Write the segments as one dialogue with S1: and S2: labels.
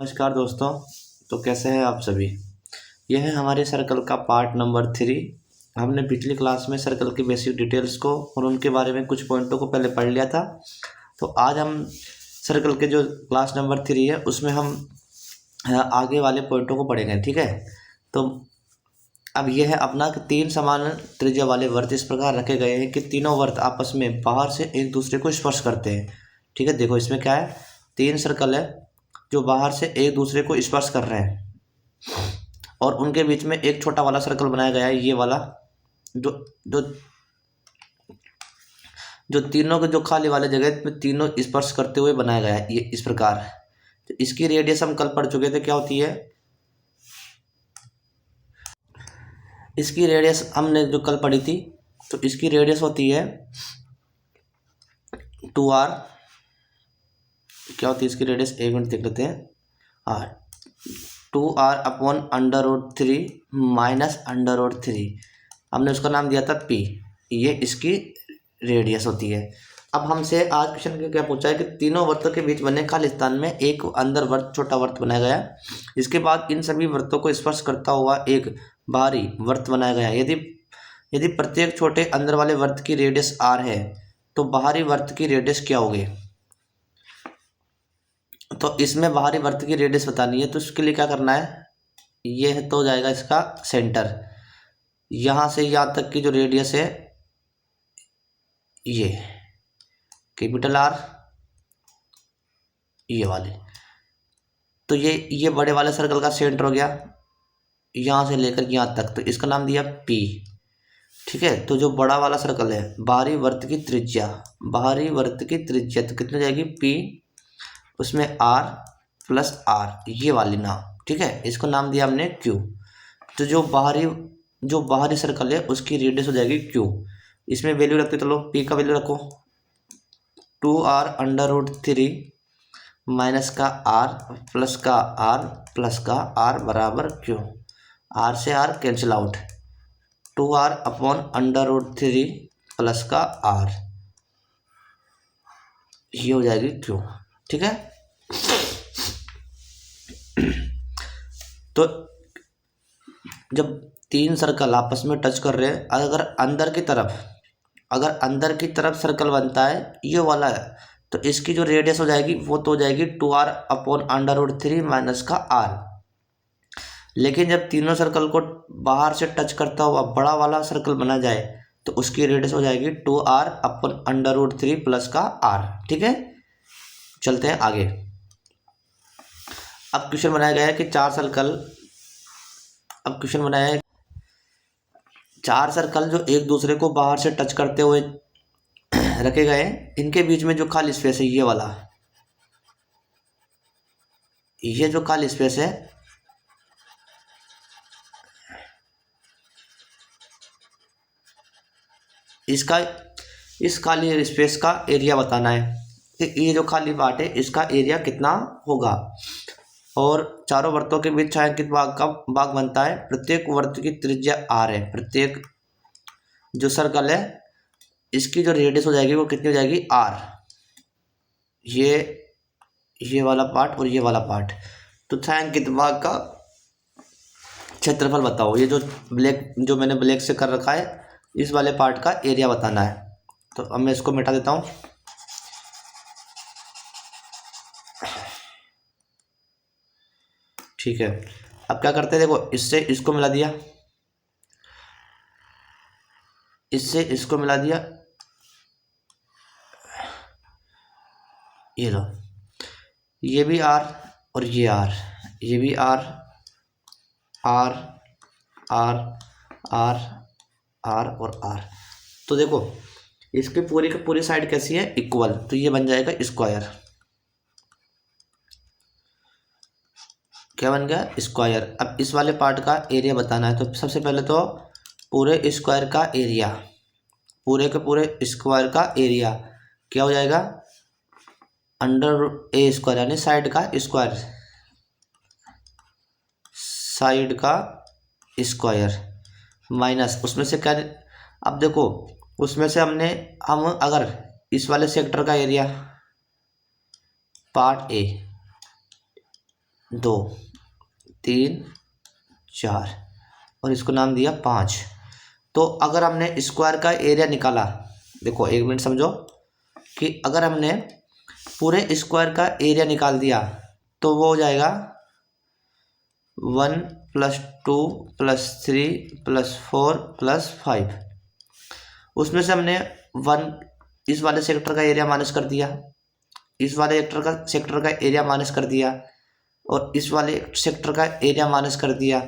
S1: नमस्कार दोस्तों। तो कैसे हैं आप सभी। यह है हमारे सर्कल का पार्ट नंबर 3। हमने पिछली क्लास में सर्कल की बेसिक डिटेल्स को और उनके बारे में कुछ पॉइंटों को पहले पढ़ लिया था। तो आज हम सर्कल के जो क्लास नंबर 3 है उसमें हम आगे वाले पॉइंटों को पढ़ेंगे। ठीक है। तो अब यह है अपना कि 3 समान त्रिज्या वाले वृत्त इस प्रकार रखे गए हैं कि तीनों वृत्त आपस में बाहर से एक दूसरे को स्पर्श करते हैं। ठीक है। देखो इसमें क्या है, 3 सर्कल है जो बाहर से एक दूसरे को स्पर्श कर रहे हैं और उनके बीच में एक छोटा वाला सर्कल बनाया गया है, ये वाला जो जो जो तीनों के जो खाली वाले जगह में तीनों स्पर्श करते हुए बनाया गया है, ये इस प्रकार। तो इसकी रेडियस हम कल पढ़ चुके थे, क्या होती है। इसकी रेडियस हमने जो कल पढ़ी थी, तो इसकी रेडियस होती है 2r। क्या होती है इसकी रेडियस, एक मिनट देख लेते हैं। हाँ, 2r अपॉन √3 माइनस √3, हमने उसका नाम दिया था p। ये इसकी रेडियस होती है। अब हमसे आज क्वेश्चन में क्या पूछा है कि तीनों वृत्तों के बीच बने खाली स्थान में एक अंदर वृत्त, छोटा वृत्त बनाया गया है। इसके बाद इन सभी वृत्तों को स्पर्श करता हुआ एक बाहरी वृत्त बनाया गया है। यदि प्रत्येक छोटे अंदर वाले वृत्त की रेडियस r है तो बाहरी वृत्त की रेडियस क्या होगी। तो इसमें बाहरी वृत्त की रेडियस बतानी है, तो इसके लिए क्या करना है, ये तो हो जाएगा इसका सेंटर। यहाँ से यहाँ तक की जो रेडियस है ये कैपिटल R, ये वाले। तो ये बड़े वाले सर्कल का सेंटर हो गया, यहाँ से लेकर यहाँ तक, तो इसका नाम दिया P। ठीक है। तो जो बड़ा वाला सर्कल है, बाहरी वृत्त की त्रिज्या, बाहरी वृत्त की त्रिज्या तो कितनी जाएगी P, उसमें R प्लस R, ये वाली नाम। ठीक है। इसको नाम दिया हमने Q। तो जो बाहरी सर्कल है उसकी रेडियस हो जाएगी Q। इसमें वैल्यू रखते चलो, P का वैल्यू रखो 2r √3 माइनस का R प्लस का R बराबर Q। R से R cancel out, 2r upon √3 plus का R, ये हो जाएगी Q। ठीक है। तो जब 3 सर्कल आपस में टच कर रहे हैं, अगर अंदर की तरफ सर्कल बनता है ये वाला है, तो इसकी जो रेडियस हो जाएगी वो तो हो जाएगी 2r अपॉन √3 माइनस का R। लेकिन जब तीनों सर्कल को बाहर से टच करता हुआ बड़ा वाला सर्कल बना जाए तो उसकी रेडियस हो जाएगी 2r अपॉन √3 प्लस का R। ठीक है। चलते हैं आगे। अब क्वेश्चन बनाया गया है कि 4 सर्कल जो एक दूसरे को बाहर से टच करते हुए रखे गए हैं, इनके बीच में जो खाली स्पेस है ये वाला, ये जो खाली स्पेस है इस खाली स्पेस का एरिया बताना है कि ये जो खाली पार्ट है इसका एरिया कितना होगा। और चारों वृत्तों के बीच छायांकित भाग बनता है। प्रत्येक वृत्त की त्रिज्या r है। प्रत्येक जो सर्कल है इसकी जो रेडियस हो जाएगी वो कितनी हो जाएगी r। ये वाला पार्ट और ये वाला पार्ट। तो छायांकित भाग का क्षेत्रफल बताओ। ये जो मैंने ब्लैक से कर रखा है, इस वाले पार्ट का एरिया बताना है। तो अब मैं इसको मिटा देता हूँ। ठीक है। अब क्या करते हैं, देखो इससे इसको मिला दिया, इससे इसको मिला दिया, ये लो, ये भी R और ये R, ये भी R R R R R और R। तो देखो इसकी पूरी की पूरी साइड कैसी है, इक्वल। तो ये बन जाएगा स्क्वायर। क्या बन गया, स्क्वायर। अब इस वाले पार्ट का एरिया बताना है। तो सबसे पहले तो पूरे स्क्वायर का एरिया, पूरे के पूरे स्क्वायर का एरिया क्या हो जाएगा, √a², यानी साइड का स्क्वायर, साइड का स्क्वायर माइनस उसमें से क्या। अब देखो उसमें से हम अगर इस वाले सेक्टर का एरिया पार्ट ए, 2 3 4 और इसको नाम दिया 5। तो अगर हमने स्क्वायर का एरिया निकाला, देखो 1 मिनट समझो, कि अगर हमने पूरे स्क्वायर का एरिया निकाल दिया तो वो हो जाएगा 1 + 2 + 3 + 4 + 5। उसमें से हमने 1 इस वाले सेक्टर का एरिया माइनस कर दिया, इस वाले सेक्टर का एरिया माइनस कर दिया, और इस वाले सेक्टर का एरिया माइनस कर दिया,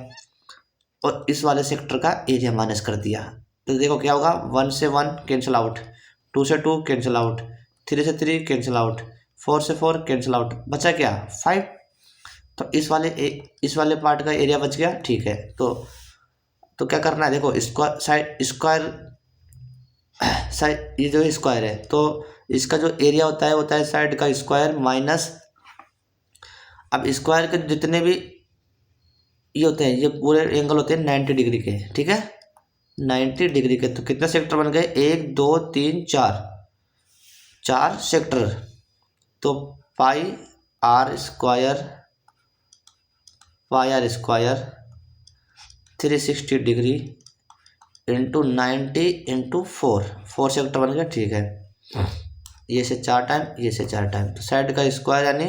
S1: और इस वाले सेक्टर का एरिया माइनस कर दिया। तो देखो क्या होगा, 1 से 1 कैंसिल आउट, 2 से 2 कैंसिल आउट, 3 से 3 कैंसिल आउट, 4 से 4 कैंसिल आउट, बचा क्या 5। तो इस वाले पार्ट का एरिया बच गया। ठीक है, तो क्या करना है, देखो स्क्वायर साइड, ये जो स्क्वायर है तो इसका जो एरिया होता है साइड का स्क्वायर माइनस, अब स्क्वायर के जितने भी ये होते हैं, ये पूरे एंगल होते हैं 90 डिग्री के, ठीक है 90 डिग्री के। तो कितने सेक्टर बन गए, 1 2 3 4, 4 सेक्टर। तो pi R square 360 degree into 90 into 4 sector बन गया। ठीक है, ये से 4 टाइम, ये से 4 टाइम, तो साइड का स्क्वायर यानी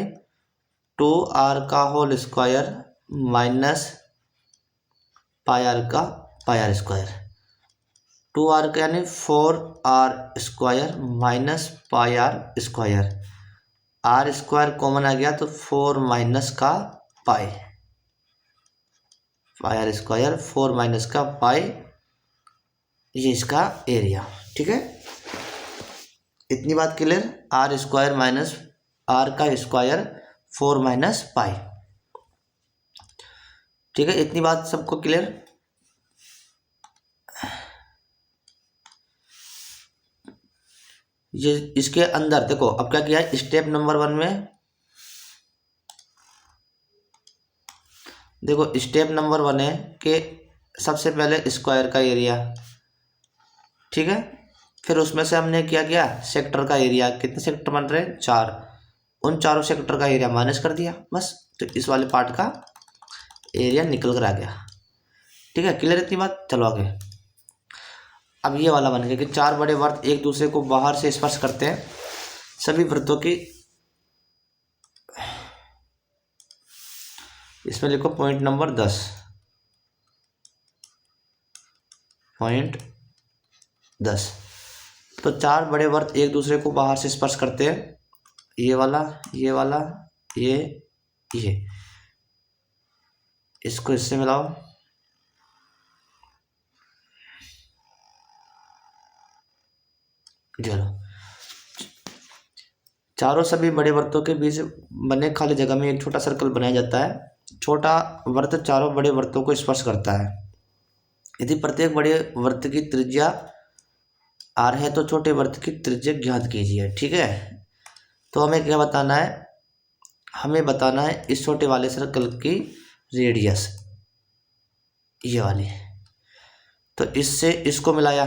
S1: 2r का whole square minus pi R square, 2r का यानी 4r square minus pi R square, R square common आ गया तो 4 माइनस का पाई आर स्क्वायर, 4 माइनस का पाई, ये इसका एरिया। ठीक है, इतनी बात clear, R square minus R का स्क्वायर 4 माइनस पाई। ठीक है, इतनी बात सबको क्लियर। ये इसके अंदर देखो, अब क्या किया है, स्टेप नंबर 1 में देखो, स्टेप नंबर 1 है कि सबसे पहले स्क्वायर का एरिया, ठीक है, फिर उसमें से हमने क्या किया, सेक्टर का एरिया, कितने सेक्टर बन रहे हैं 4, उन चारों सेक्टर का एरिया माइनस कर दिया बस। तो इस वाले पार्ट का एरिया निकल कर आ गया। ठीक है, क्लियर इतनी बात, चलो आगे। अब ये वाला बन गया कि 4 बड़े वृत्त एक दूसरे को बाहर से स्पर्श करते हैं, सभी वृत्तों की, इसमें लिखो पॉइंट नंबर 10, पॉइंट 10। तो 4 बड़े वृत्त एक दूसरे को बाहर से स्पर्श करते हैं, ये वाला, ये वाला, ये इसको इससे मिलाओ, चलो, चारों सभी बड़े वृत्तों के बीच बने खाली जगह में एक छोटा सर्कल बनाया जाता है। छोटा वृत्त चारों बड़े वृत्तों को स्पर्श करता है। यदि प्रत्येक बड़े वृत्त की त्रिज्या r है तो छोटे वृत्त की त्रिज्या ज्ञात कीजिए। ठीक है, तो हमें क्या बताना है, हमें बताना है इस छोटे वाले सर्कल की रेडियस, ये वाली। तो इससे इसको मिलाया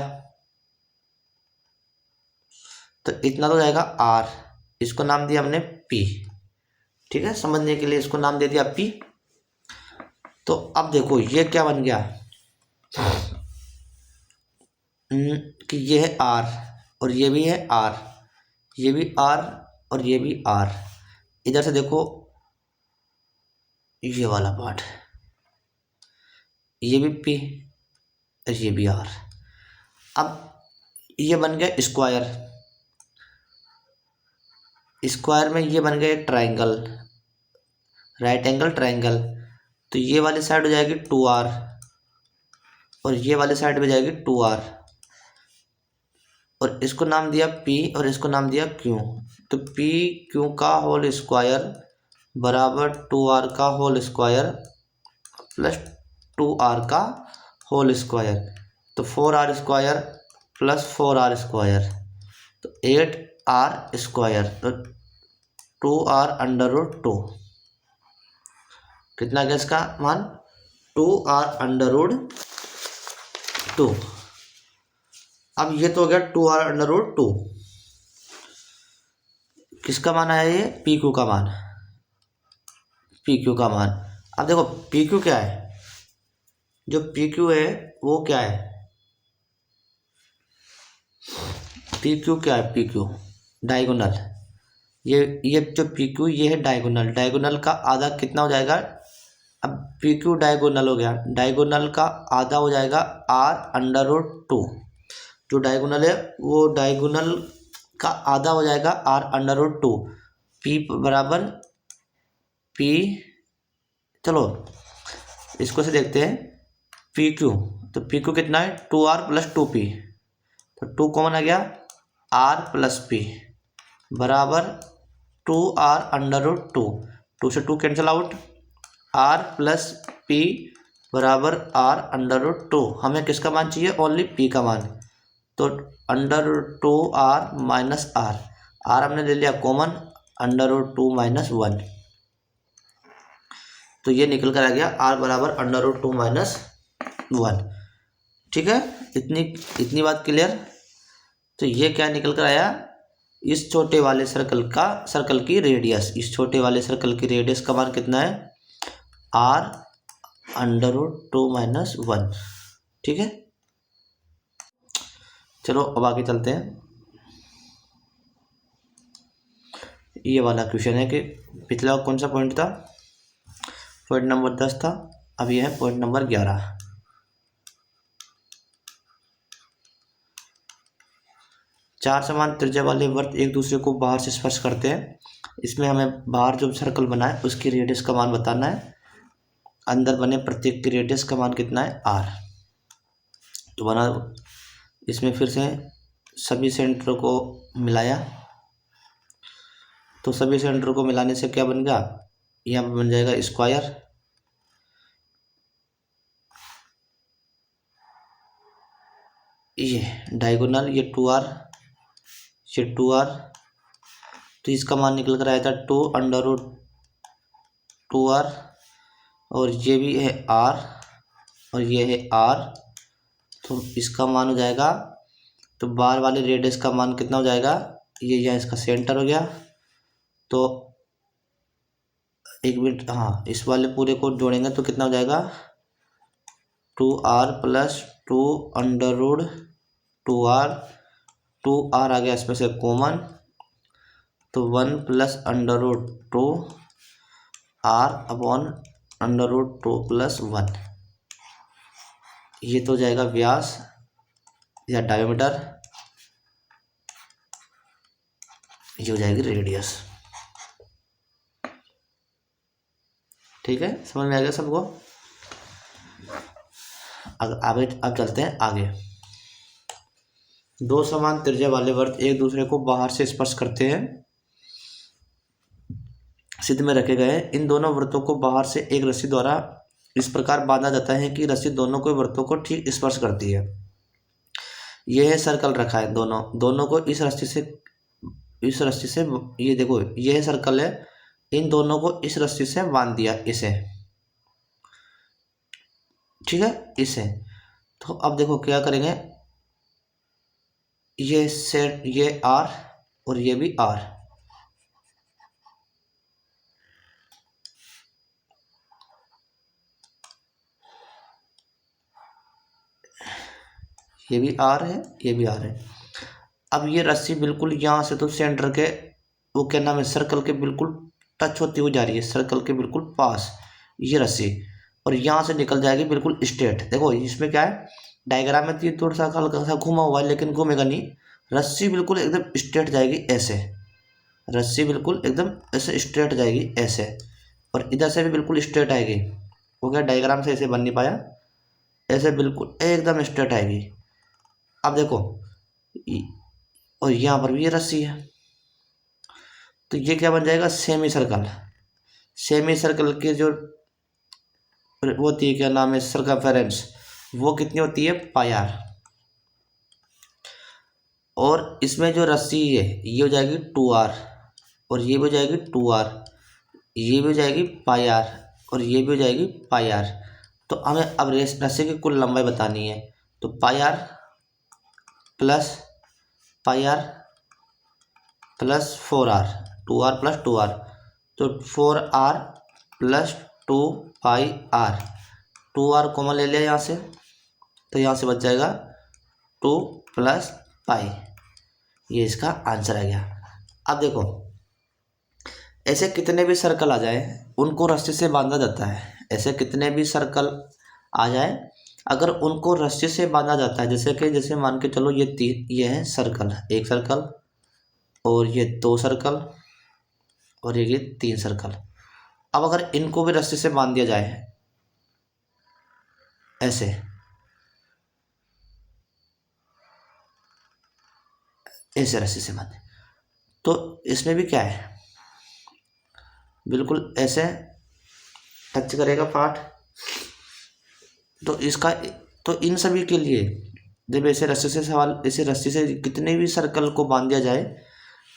S1: तो इतना तो जाएगा r, इसको नाम दिया हमने p। ठीक है, समझने के लिए इसको नाम दे दिया p। तो अब देखो ये क्या बन गया कि ये है r और ये भी है r, ये भी r और ये भी r। इधर से देखो ये वाला पार्ट, ये भी p और ये भी r। अब ये बन गया स्क्वायर, स्क्वायर में ये बन गया एक ट्राइंगल, राइट एंगल ट्राइंगल। तो ये वाली साइड हो जाएगी 2r और ये वाली साइड में जाएगी 2r, और इसको नाम दिया p और इसको नाम दिया q। तो p q का होल स्क्वायर बराबर 2r का होल स्क्वायर प्लस 2r का होल स्क्वायर। तो 4r square plus 4r square, तो 8r स्क्वायर, तो 2r अंडर रूट 2। कितना गया इसका मान, 2r अंडर रूट 2। अब ये तो हो गया 2r अंडर रूट 2। किसका मान आया, ये पी क्यू का मान, पी क्यू का मान। अब देखो पी क्यू क्या है, जो पी क्यू है वो क्या है, पी क्यू क्या है, पी क्यू डायगोनल, ये जो पी क्यू ये है डायगोनल, डायगोनल का आधा कितना हो जाएगा, अब पी क्यू डायगोनल हो गया, डायगोनल का आधा हो जाएगा आर अंडर रूट टू, जो डायगोनल है वो डायगोनल का आधा हो जाएगा R under root two, P बराबर पी, चलो इसको से देखते हैं, पी क्यू, तो पी क्यू कितना है 2r प्लस 2p, तो 2 कॉमन आ गया, r प्लस p बराबर 2r अंडर रूट टू, 2 से 2 cancel out, r plus p बराबर r अंडर रूट टू। हमें किसका मान चाहिए, ओनली p का मान, तो under root two R minus R, R हमने ले लिया common, under root two minus one, तो ये निकल कर आ गया r बराबर under root two minus one. ठीक है, इतनी बात क्लियर। तो ये क्या निकल कर आया, इस छोटे वाले सर्कल की रेडियस, इस छोटे वाले सर्कल की रेडियस का मान कितना है, r under root two minus one. ठीक है, चलो अब आगे चलते हैं। ये वाला क्वेश्चन है कि पिछला कौन सा पॉइंट था, पॉइंट नंबर 10 था, अब ये है पॉइंट नंबर 11। चार समान त्रिज्या वाले वृत्त एक दूसरे को बाहर से स्पर्श करते हैं, इसमें हमें बाहर जो सर्कल बना है उसकी रेडियस का मान बताना है, अंदर बने प्रत्येक की रेडियस का मान कितना है r। तो बना, इसमें फिर से सभी सेंटरों को मिलाया, तो सभी सेंटरों को मिलाने से क्या बन गया, यहाँ पर बन जाएगा स्क्वायर, ये डायगोनल, ये 2r, ये 2r, तो इसका मान निकल कर आया था 2 अंडर रूट 2r, और ये भी है r और ये है r, तो इसका मान हो जाएगा, तो बाहर वाले रेडियस का मान कितना हो जाएगा, ये यहाँ इसका सेंटर हो गया, तो एक मिनट, हाँ इस वाले पूरे को जोड़ेंगे तो कितना हो जाएगा, 2r plus 2 under root 2r, 2r आ गया इसमें से कॉमन, तो 1 plus under root 2 r upon under root 2 plus 1, ये तो हो जाएगा व्यास या डायमीटर, ये हो जाएगी रेडियस। ठीक है, समझ में आ गया सबको। अब चलते हैं आगे। दो समान त्रिज्या वाले वृत्त एक दूसरे को बाहर से स्पर्श करते हैं, सिद्ध में रखे गए, इन दोनों वृत्तों को बाहर से एक रस्सी द्वारा इस प्रकार बांधा जाता है कि रस्सी दोनों को वृत्तों को ठीक स्पर्श करती है। यह सर्कल रखा है, दोनों को इस रस्सी से ये देखो, यह सर्कल है, इन दोनों को इस रस्सी से बांध दिया इसे, ठीक है इसे। तो अब देखो क्या करेंगे, ये r और ये भी r, ये भी r है, ये भी r है। अब ये रस्सी बिल्कुल यहाँ से तो सेंटर के वो क्या नाम है, सर्कल के बिल्कुल टच होती हुई जा रही है, सर्कल के बिल्कुल पास ये रस्सी, और यहाँ से निकल जाएगी बिल्कुल स्ट्रेट। देखो इसमें क्या है, डायग्राम में तो ये थोड़ा सा हल्का सा घुमा हुआ है लेकिन घूमेगा नहीं, रस्सी बिल्कुल एकदम स्ट्रेट जाएगी ऐसे, रस्सी बिल्कुल एकदम ऐसे स्ट्रेट जाएगी ऐसे, और इधर से भी बिल्कुल स्ट्रेट आएगी, वो क्या डायग्राम से ऐसे बन नहीं पाया, ऐसे बिल्कुल एकदम स्ट्रेट आएगी। अब देखो और यहाँ पर भी ये रस्सी है, तो ये क्या बन जाएगा, सेमी सर्कल। सेमी सर्कल के जो होती है क्या नाम है, सर्कमफेरेंस, वो कितनी होती है, पाई r, और इसमें जो रस्सी है ये हो जाएगी 2r, और ये भी हो जाएगी 2r, ये भी हो जाएगी पाई r, और ये भी हो जाएगी पाई r। तो हमें अब रस्सी की कुल लंबाई बतानी है, तो पाई r plus pi r plus 4r, 2r plus 2r, तो 4r plus 2πr, 2r common ले लिया यहाँ से, तो यहाँ से बच जाएगा 2 + पाई। ये इसका आंसर आ गया। अब देखो, ऐसे कितने भी सर्कल आ जाए उनको रस्सी से बांधा जाता है। ऐसे कितने भी सर्कल आ जाए, अगर उनको रस्सी से बांधा जाता है, जैसे मान के चलो ये है सर्कल, एक सर्कल, और ये 2 सर्कल, और ये 3 सर्कल। अब अगर इनको भी रस्सी से बांध दिया जाए ऐसे रस्सी से बांधे, तो इसमें भी क्या है, बिल्कुल ऐसे टच करेगा पार्ट। तो इन सभी के लिए जब ऐसे रस्सी से कितने भी सर्कल को बांध दिया जाए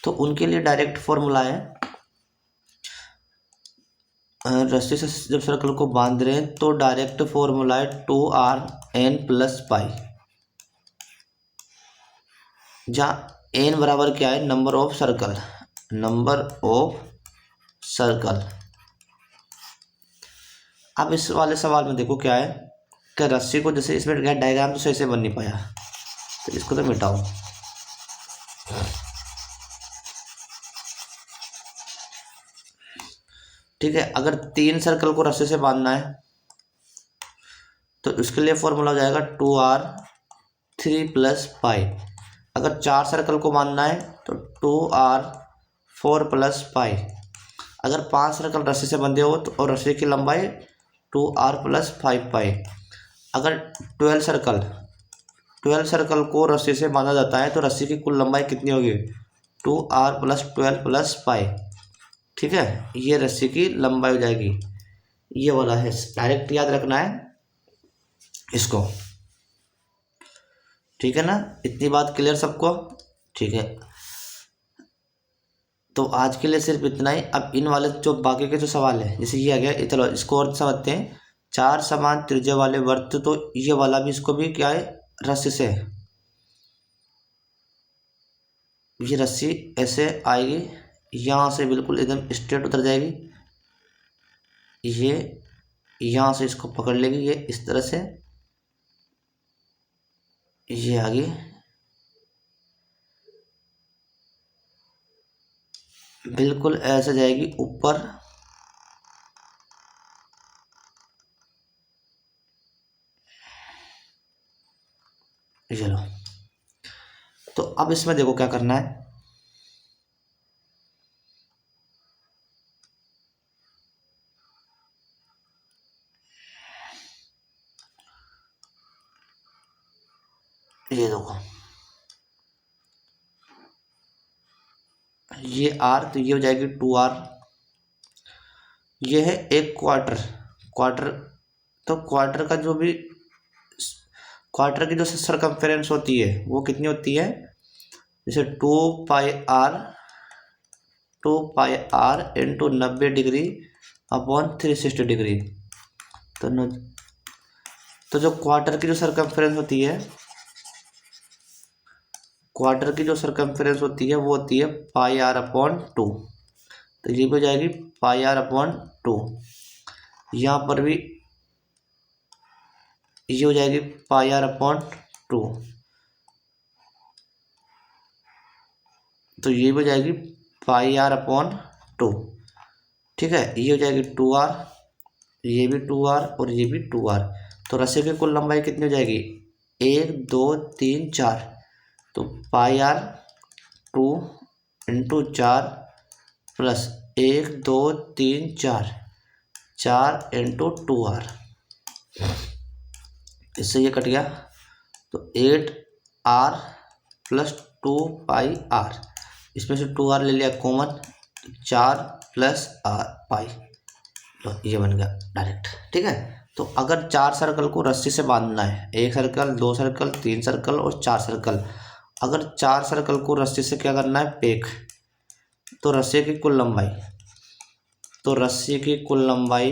S1: तो उनके लिए डायरेक्ट फॉर्मूला है, रस्सी से जब सर्कल को बांध रहे हैं तो डायरेक्ट फॉर्मूला है 2rn + पाई, जहाँ n बराबर क्या है, नंबर ऑफ सर्कल। अब इस वाले सवाल में देखो क्या है कि रस्सी को, जैसे इसमें डायग्राम तो सही से बन नहीं पाया, तो इसको तो मिटाओ। ठीक है, अगर 3 सर्कल को रस्सी से बांधना है तो उसके लिए फॉर्मूला हो जाएगा 2r3 + पाई। अगर 4 सर्कल को बांधना है तो 2r4 + पाई। अगर 5 सर्कल रस्सी से बंधे हो तो, और रस्सी की लंबाई 2r + 5 पाई। अगर 12 सर्कल को रस्सी से बांधा जाता है तो रस्सी की कुल लंबाई कितनी होगी, 2r + 12 + पाई। ठीक है, ये रस्सी की लंबाई हो जाएगी। ये वाला है, डायरेक्ट याद रखना है इसको। ठीक है ना, इतनी बात क्लियर सबको? ठीक है, तो आज के लिए सिर्फ इतना ही। अब इन वाले जो बाकी के जो सवाल है, जैसे ये आ गया, चलो इसको और समझते हैं। 4 समान त्रिज्या वाले वृत्त, तो ये वाला भी, इसको भी क्या है, रस्सी से है। ये रस्सी ऐसे आएगी, यहाँ से बिल्कुल एकदम स्ट्रेट उतर जाएगी, ये यहाँ से इसको पकड़ लेगी, ये इस तरह से, ये आगे बिल्कुल ऐसे जाएगी ऊपर, चलो। तो अब इसमें देखो क्या करना है, ये देखो, ये r, तो ये हो जाएगी 2r। ये है एक क्वार्टर, तो क्वार्टर का जो भी, क्वार्टर की जो सरकमफेरेंस होती है वो कितनी होती है, जैसे 2πr into 90 degree upon 360 degree. तो जो क्वार्टर की जो सरकमफेरेंस होती है, क्वार्टर की जो सरकमफेरेंस होती है वो होती है πr/2। तो ये भी हो जाएगी πr/2। यहाँ पर भी ये हो जाएगी πr/2, तो ये भी हो जाएगी πr/2। ठीक है, ये हो जाएगी 2r, ये भी 2r और ये भी 2r। तो रस्सी की कुल लंबाई कितनी हो जाएगी, 1 2 3 4, तो πr/2 into 4 plus 1 2 3 4, 4 into 2r, इससे ये कट गया, तो 8r + 2πr, इसमें से 2r ले लिया कॉमन, 4 + r पाई, तो ये बन गया डायरेक्ट। ठीक है, तो अगर 4 सर्कल को रस्सी से बांधना है, 1 सर्कल 2 सर्कल 3 सर्कल और 4 सर्कल, अगर 4 सर्कल को रस्सी से क्या करना है, पैक, तो रस्सी की कुल लंबाई, तो रस्सी की कुल लंबाई,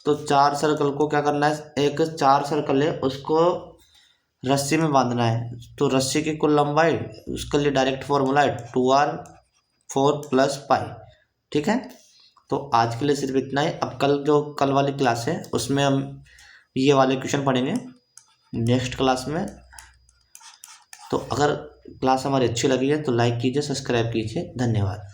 S1: तो 4 सर्कल को क्या करना है, एक 4 सर्कल है उसको रस्सी में बांधना है, तो रस्सी की कुल लंबाई, उसके लिए डायरेक्ट फॉर्मूला है 2r 4 + पाई। ठीक है, तो आज के लिए सिर्फ इतना ही। अब कल वाली क्लास है उसमें हम ये वाले क्वेश्चन पढ़ेंगे नेक्स्ट क्लास में। तो अगर क्लास हमारी अच्छी लगी है तो लाइक कीजिए, सब्सक्राइब कीजिए। धन्यवाद।